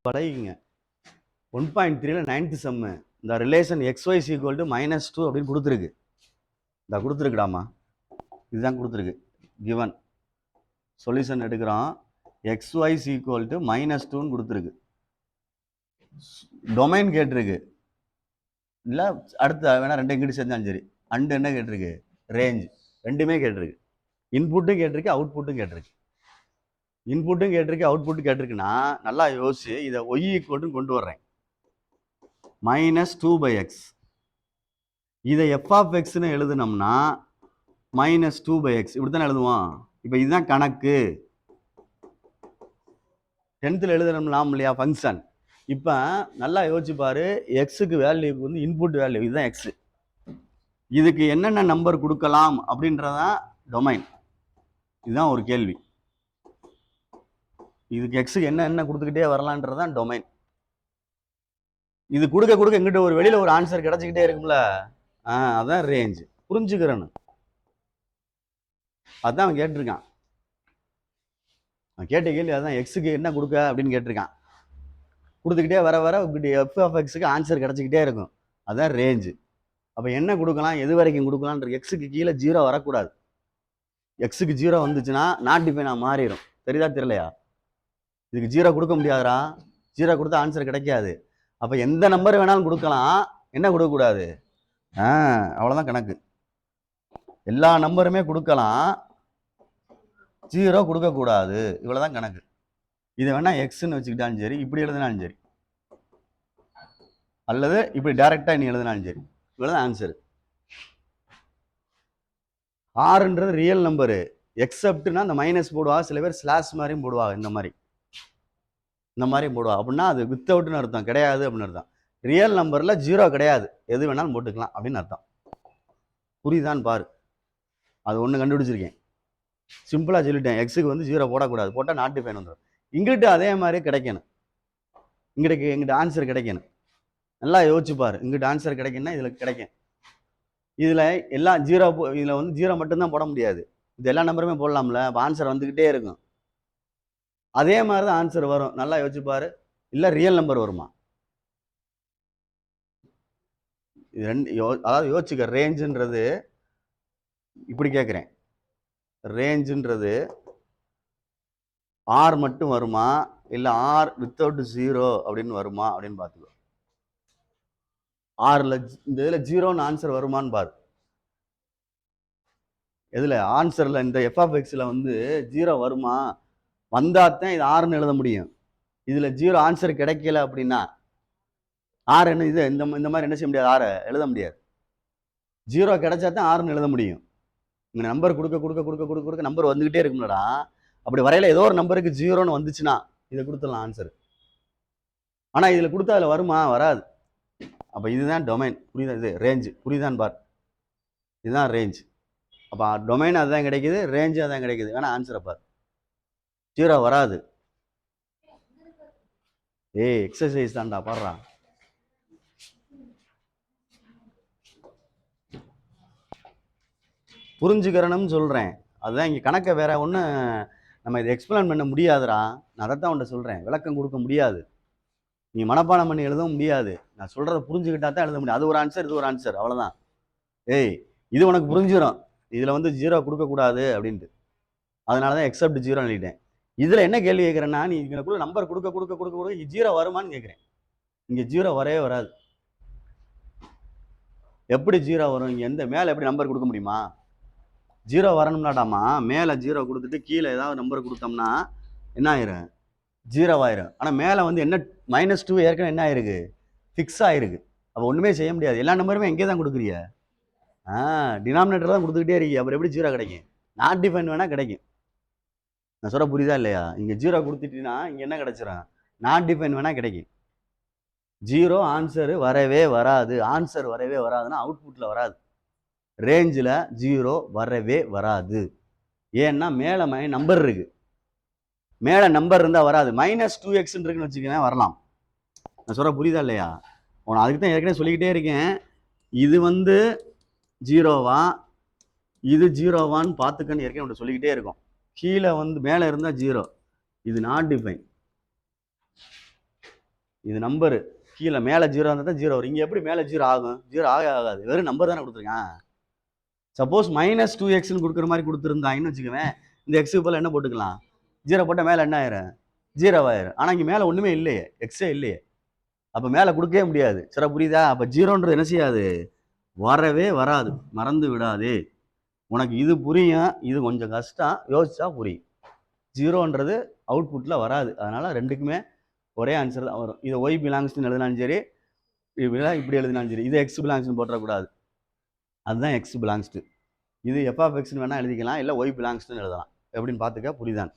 பழகிங்க. 1.3ல 9th சம்மு இந்த relation xy is equal to -2 அப்படின்னு கொடுத்துருக்கு. இந்த கொடுத்துருக்குடாமா, இதுதான் கொடுத்துருக்கு. கிவன் சொல்யூஷன் எடுக்கிறோம், xy is equal to -2ன்னு கொடுத்துருக்கு. டொமைன் கேட்டிருக்கு, இல்லை அடுத்த வேணா ரெண்டு எங்கிட்ட செஞ்சாலும் சரி. அண்டு என்ன கேட்டிருக்கு, ரேஞ்ச். ரெண்டுமே கேட்டிருக்கு. இன்புட்டும் கேட்டிருக்கு, அவுட்புட்டும் கேட்டிருக்கு. இன்புட்டும் கேட்டிருக்கு, அவுட்புட்டும் கேட்டிருக்குன்னா நல்லா யோசிச்சு இதை y ஈக்குவல்னு கொண்டு வர்றேன். -2/x. இதை f(x)ன்னு எழுதுனோம்னா -2/x இப்படித்தானே எழுதுவோம். இப்போ இதுதான் கணக்கு. 10th எழுதணும்லாம் இல்லையா ஃபங்க்ஷன். இப்போ நல்லா யோசிச்சு பாரு, எக்ஸுக்கு வேல்யூ வந்து இன்புட் வேல்யூ இதுதான் எக்ஸ். இதுக்கு என்னென்ன நம்பர் கொடுக்கலாம் அப்படின்றதான் டொமைன். இதுதான் ஒரு கேள்வி. இதுக்கு எக்ஸுக்கு என்ன கொடுத்துக்கிட்டே வரலான்றதான் டொமைன். இது கொடுக்க கொடுக்க எங்கிட்ட ஒரு வெளியில ஒரு ஆன்சர் கிடைச்சிக்கிட்டே இருக்கும்ல, அதான் ரேஞ்ச். புரிஞ்சுக்கிறேன்னு அதான் அவன் கேட்டிருக்கான். கேட்ட கேள்வி அதான், எக்ஸுக்கு என்ன கொடுக்க அப்படின்னு கேட்டிருக்கான். கொடுத்துக்கிட்டே வர வர f(x)க்கு ஆன்சர் கிடைச்சிக்கிட்டே இருக்கும், அதான் ரேஞ்சு. அப்போ என்ன கொடுக்கலாம், எது வரைக்கும் கொடுக்கலான்ற. எக்ஸுக்கு கீழே 0 வரக்கூடாது. எக்ஸுக்கு 0 வந்துச்சுன்னா நாட் டிஃபைனா மாறிடும். தெரியுதா தெரியலையா? இதுக்கு 0 கொடுக்க முடியாதுரா. 0 கொடுத்தா ஆன்சர் கிடைக்காது. அப்போ எந்த நம்பர் வேணாலும் கொடுக்கலாம், என்ன கொடுக்கக்கூடாது. அவ்வளோதான் கணக்கு. எல்லா நம்பருமே கொடுக்கலாம், 0 கொடுக்கக்கூடாது. இவ்வளோதான் கணக்கு. இதை வேணா எக்ஸ்ன்னு வச்சுக்கிட்டாலும் சரி, இப்படி எழுதினாலும் சரி, அல்லது இப்படி டைரக்டா நீ எழுதினாலும் சரி, இவ்வளவுதான் ஆன்சர். ஆறுன்றது ரியல் நம்பரு. எக்ஸப்ட்னா அந்த மைனஸ் போடுவாங்க, சில பேர் ஸ்லாஷ் மாதிரியும் போடுவாங்க. இந்த மாதிரியும் போடுவாங்க. அப்படின்னா அது வித்தவுட்னு அர்த்தம், கிடையாது அப்படின்னு அர்த்தம். ரியல் நம்பர்ல 0 கிடையாது, எது வேணாலும் போட்டுக்கலாம் அப்படின்னு அர்த்தம். புரியுதான்னு பாரு. அது ஒன்று கண்டுபிடிச்சிருக்கேன், சிம்பிளா சொல்லிட்டேன். எக்ஸுக்கு வந்து 0 போடக்கூடாது, போட்டால் நாட் டிஃபைன் வந்துடும். இங்கிட்ட அதே மாதிரி கிடைக்கணும், எங்கிட்ட ஆன்சர் கிடைக்கணும். நல்லா யோசிச்சு பாரு, இங்கிட்ட ஆன்சர் கிடைக்குன்னா இதுல கிடைக்கும். இதுல எல்லாம் 0, இதுல வந்து 0 மட்டும்தான் போட முடியாது, இது எல்லா நம்பருமே போடலாம்ல. அப்போ ஆன்சர் வந்துகிட்டே இருக்கும். அதே மாதிரி தான் ஆன்சர் வரும். நல்லா யோசிச்சு பாரு. இல்ல ரியல் நம்பர் வருமா, அதாவது யோசிச்சுக்க. ரேஞ்சுன்றது இப்படி கேட்குறேன், ரேஞ்சுன்றது ஆர் மட்டும் வருமா, இல்லை ஆர் வித்தவுட் 0 அப்படின்னு வருமா அப்படின்னு பார்த்துக்கோ. ஆறில் இந்த இதில் 0ன்னு ஆன்சர் வருமானு பாரு. எதில் ஆன்சரில் இந்த f(x)ல வந்து 0 வருமா, வந்தாத்தான் இது ஆறுன்னு எழுத முடியும். இதில் 0 ஆன்சர் கிடைக்கல அப்படின்னா ஆறு என்ன, இது இந்த மாதிரி என்ன செய்ய முடியாது, ஆறை எழுத முடியாது. 0 கிடைச்சா தான் ஆறுன்னு எழுத முடியும். இங்கே நம்பர் கொடுக்க கொடுக்க கொடுக்க கொடுக்க கொடுக்க நம்பர் வந்துகிட்டே இருக்கும்லடா. அப்படி வரையில ஏதோ ஒரு நம்பருக்கு 0ன்னு வந்துச்சுன்னா இதை கொடுத்துடலாம் ஆன்சர். ஆனால் இதில் கொடுத்தா அதில் வருமா, வராது. அப்போ இதுதான் டொமைன். புரியுதா? இது ரேஞ்சு. புரியுதான்னு பார், இதுதான் ரேஞ்ச். அப்போ டொமைன் அதுதான் கிடைக்குது, ரேஞ்சு அதான் கிடைக்குது. வேணா ஆன்சரை பார், 0 வராது. எக்ஸசைஸ் தான்டா, பாடுறா. புரிஞ்சுக்கிறணும்னு சொல்கிறேன். அதுதான் இங்கே கணக்கை வேற ஒன்று நம்ம இதை எக்ஸ்பிளைன் பண்ண முடியாதுடா. நான் அதைத்தான் உன்ட்ட சொல்கிறேன், விளக்கம் கொடுக்க முடியாது. நீ மனப்பாடம் பண்ணி எழுதவும் முடியாது. நான் சொல்கிறத புரிஞ்சுக்கிட்டா தான் எழுத முடியும். அது ஒரு ஆன்சர், இது ஒரு ஆன்சர், அவ்வளோதான். இது உனக்கு புரிஞ்சிடும், இதில் வந்து 0 கொடுக்கக்கூடாது அப்படின்ட்டு. அதனால தான் எக்ஸப்ட் 0 எழுதிட்டேன். இதில் என்ன கேள்வி கேட்குறேன்னா, நீ இதுக்குள்ள நம்பர் கொடுக்க கொடுக்க கொடுக்க கொடுக்க 0 வருமானு கேட்குறேன். இங்கே 0 வரவே வராது. எப்படி 0 வரும்? இங்கே எந்த மேலே எப்படி நம்பர் கொடுக்க முடியுமா? 0 வரணும்னாடாமா மேலே 0 கொடுத்துட்டு கீழே ஏதாவது நம்பர் கொடுத்தோம்னா என்ன ஆயிரும், 0 ஆயிரும். ஆனால் மேலே வந்து என்ன -2 ஏற்கனவே என்ன ஆயிருக்கு, ஃபிக்ஸ் ஆயிருக்கு. அப்போ ஒன்றுமே செய்ய முடியாது. எல்லா நம்பருமே எங்கே தான் கொடுக்குறிய, டினாமினேட்டர் தான் கொடுத்துக்கிட்டே இருக்கீங்க. அப்புறம் எப்படி 0 கிடைக்கும்? நாட் டிஃபைன் வேணா கிடைக்கும். நான் சொல்ல புரியுதா இல்லையா? இங்கே 0 கொடுத்துட்டீங்கன்னா இங்கே என்ன கிடைச்சிடும், நாட் டிஃபைன் வேணா கிடைக்கும். 0 ஆன்சர் வரவே வராது. ஆன்சர் வரவே வராதுன்னா அவுட்புட்டில் வராது. ரேஞ்சில் 0 வரவே வராது. ஏன்னா மேலே நம்பர் இருக்கு, மேலே நம்பர் இருந்தால் வராது. -2x இருக்குன்னு வச்சுக்கேன், வரலாம். நான் சொல்ற புரியுதா இல்லையா? உன அதுக்கு தான் ஏற்கனவே சொல்லிக்கிட்டே இருக்கேன். இது வந்து 0வா, இது 0வான்னு பார்த்துக்கன்னு ஏற்கனவே உன்ட்ட சொல்லிக்கிட்டே இருக்கும். கீழே வந்து மேலே இருந்தால் 0, இது நாட் டிஃபைன். இது நம்பரு கீழே மேலே ஜீரோ இருந்தால் தான் ஜீரோ வரும். இங்கே எப்படி மேலே ஜீரோ ஆகும்? ஜீரோ ஆகாது, வெறும் நம்பர் தானே கொடுத்துருக்கான். சப்போஸ் -2xன்னு கொடுக்குற மாதிரி கொடுத்துருந்தாங்கன்னு வச்சுக்குவேன், இந்த எக்ஸுக்கு போல என்ன போட்டுக்கலாம், ஜீரோ போட்டால் மேலே என்ன ஆயிரும், ஜீரோ ஆயிரும். ஆனால் இங்கே மேலே ஒன்றுமே இல்லையே, எக்ஸே இல்லையே, அப்போ மேலே கொடுக்கவே முடியாது. சரி புரியுதா? அப்போ ஜீரோன்றது என்ன செய்யாது, வரவே வராது, மறந்து விடாதே. உனக்கு இது புரியும், இது கொஞ்சம் கஷ்டம், யோசிச்சா புரியும். ஜீரோன்றது அவுட்புட்டில் வராது, அதனால் ரெண்டுக்குமே ஒரே ஆன்சர் தான் வரும். இதை ஒய் பிலாங்ஸ்னு எழுதினாலும் சரி, இப்படி எழுதினாலும் சரி, இது எக்ஸ் பிலாங்ஸ்னு போட்டுறக்கூடாது. அதுதான் எக்ஸ் பிலாங்ஸ்டு. இது எஃப் ஆஃப் எக்ஸ்னு வேணால் எழுதிக்கலாம், இல்லை ஒய் பிலாங்ஸ்னு எழுதலாம். எப்படின்னு பார்த்துக்க, புரியுதான்?